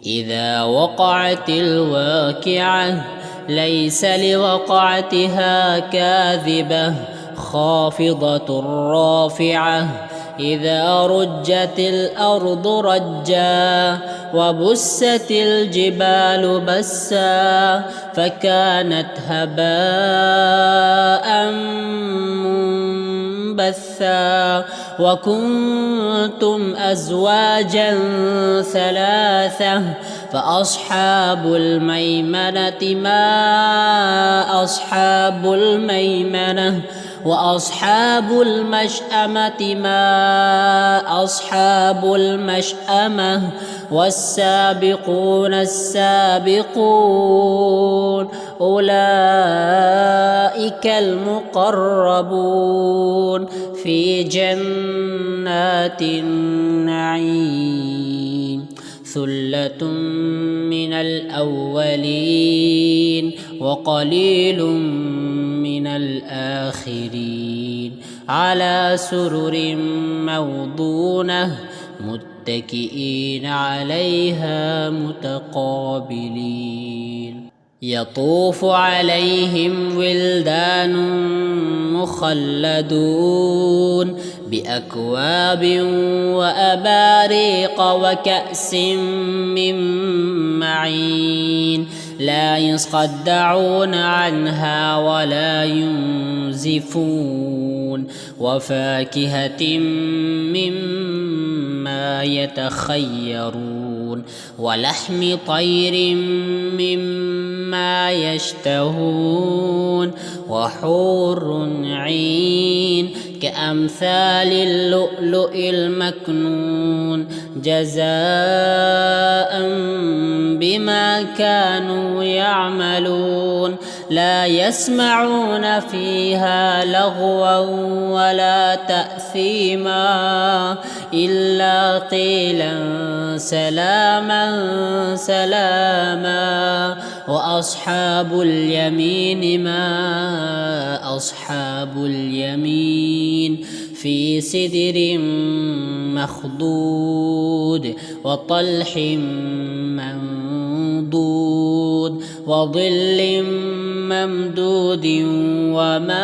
إذا وقعت الواقعة ليس لوقعتها كاذبة خافضة رافعة إذا رجت الأرض رجا وبست الجبال بسا فكانت هباء منبثا وكنتم أزواجا ثلاثة فأصحاب الميمنة ما أصحاب الميمنة وأصحاب المشأمة ما أصحاب المشأمة والسابقون السابقون أولئك المقربون في جنات النعيم ثلة من الأولين وقليل من الآخرين على سرر موضونة متكئين عليها متقابلين يطوف عليهم ولدان مخلدون بأكواب وأباريق وكأس من معين لا يصدعون عنها ولا ينزفون وفاكهة مما يتخيرون ولحم طير مما يشتهون وحور عين كأمثال اللؤلؤ المكنون جزاء بما كانوا يعملون لا يسمعون فيها لغوا ولا تأثيما إلا قيلا سلاما سلاما وأصحاب اليمين ما أصحاب اليمين في سدر مخضود وطلح منضود وظل ممدود وماء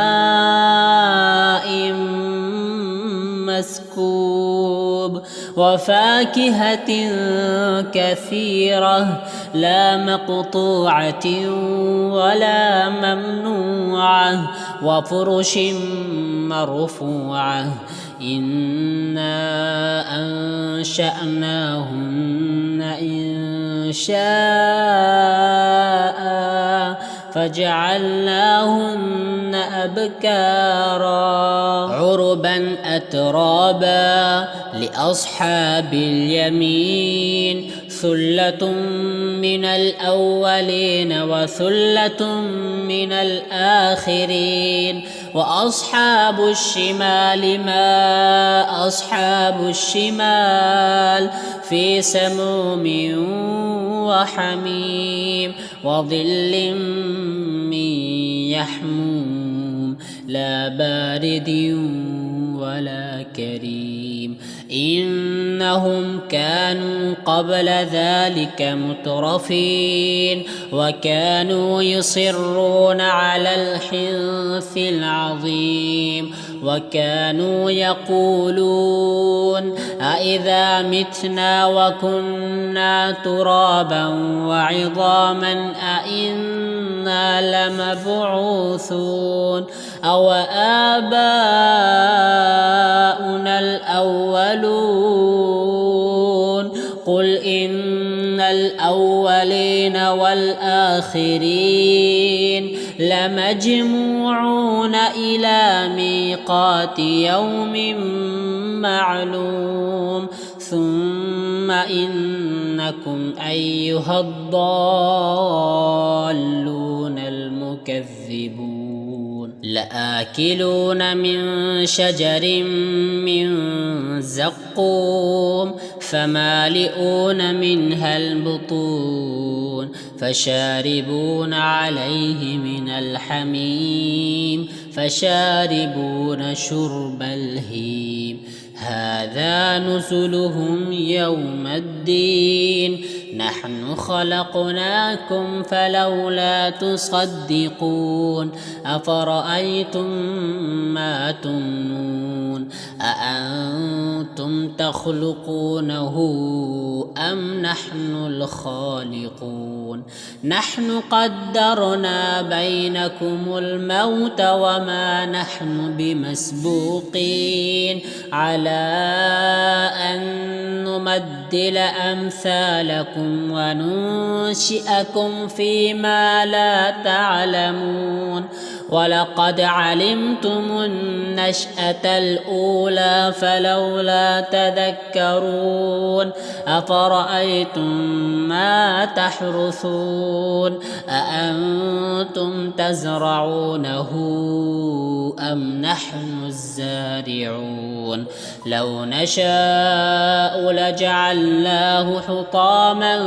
مسكوب وفاكهة كثيرة لا مقطوعة ولا ممنوعة وفرش مرفوعة إنا أنشأناهن إنشاء فجعلناهن أبكارا عربا أترابا لأصحاب اليمين ثلة من الأولين وثلة من الآخرين وأصحاب الشمال ما أصحاب الشمال في سموم وحميم وظل من يحموم لا بارد ولا كريم إنهم كانوا قبل ذلك مترفين وكانوا يصرون على الحنث العظيم وكانوا يقولون أإذا متنا وكنا ترابا وعظاما أإنا لمبعوثون أو آباؤنا الأولون قل إن الأولين والآخرين لمجموعون إلى ميقات يوم معلوم ثم إنكم أيها الضالون المكذبون لآكلون من شجر من زقوم فمالئون منها البطون فشاربون عليه من الحميم فشاربون شرب الهيم هذا نزلهم يوم الدين نحن خلقناكم فلولا تصدقون أفرأيتم ما تمنون أأنتم تخلقونه أم نحن الخالقون نحن قدرنا بينكم الموت وما نحن بمسبوقين على أن نمدل أمثالكم وننشئكم فيما لا تعلمون ولقد علمتم النشأة الأولى فلولا تذكرون أفرأيتم ما تحرثون أأنتم تزرعونه أم نحن الزارعون لو نشاء لجعلناه حطاما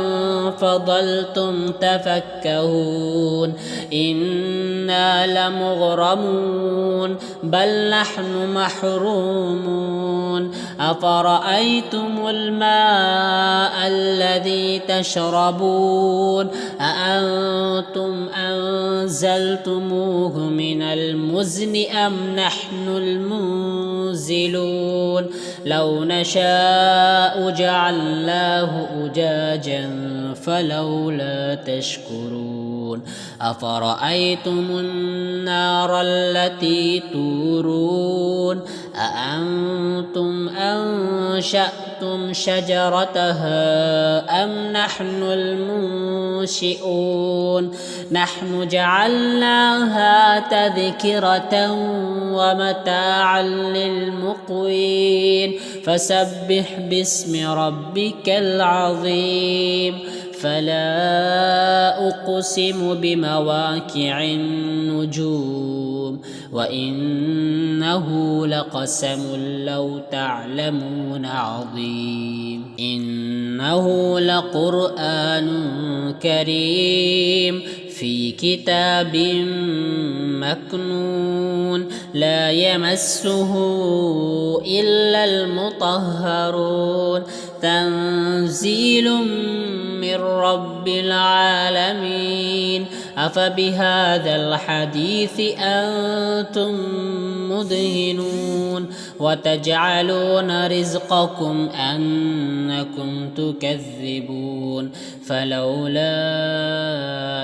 فظلتم تفكهون إنا لمغرمون بل نحن محرومون أفرأيتم الماء الذي تشربون أأنتم أنزلتموه من المزن أم نحن المنزلون لو نشاء جعلناه أجاجا فلولا تشكرون أفرأيتم النار التي تورون أأنتم أنشأتم شجرتها أم نحن المنشئون نحن جعلناها تذكرة ومتاعا للمقوين فسبح باسم ربك العظيم فلا أقسم بمواقع النجوم وإنه لقسم لو تعلمون عظيم إنه لقرآن كريم في كتاب مكنون لا يمسه إلا المطهرون تنزيل من رب العالمين أفبهذا الحديث أنتم مدهنون وتجعلون رزقكم أنكم تكذبون فلولا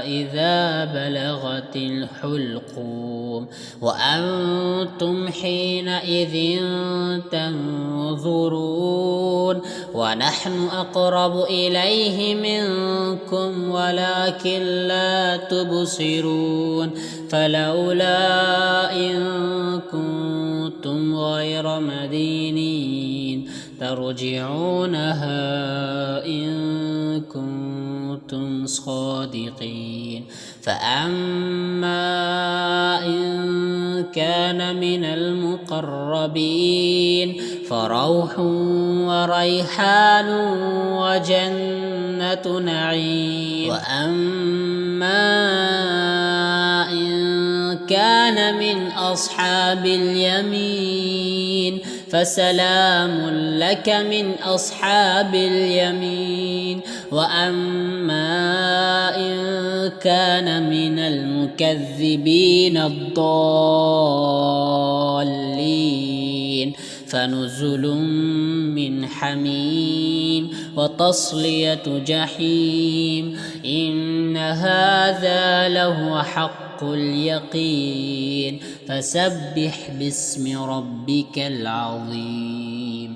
إذا بلغت الحلقوم وأنتم حينئذ تنظرون ونحن أقرب إليه منكم ولكن لا تبصرون فلولا إن كنتم غير مدينين ترجعونها إن كنتم صادقين فأما إن كان من المقربين فروح وريحان وجنة نعيم وأما إن كان من أصحاب اليمين فسلام لك من أصحاب اليمين وأما إن كان من المكذبين الضالين فنزل من حميم وتصلية جحيم إن هذا لهو حق اليقين فسبح باسم ربك العظيم.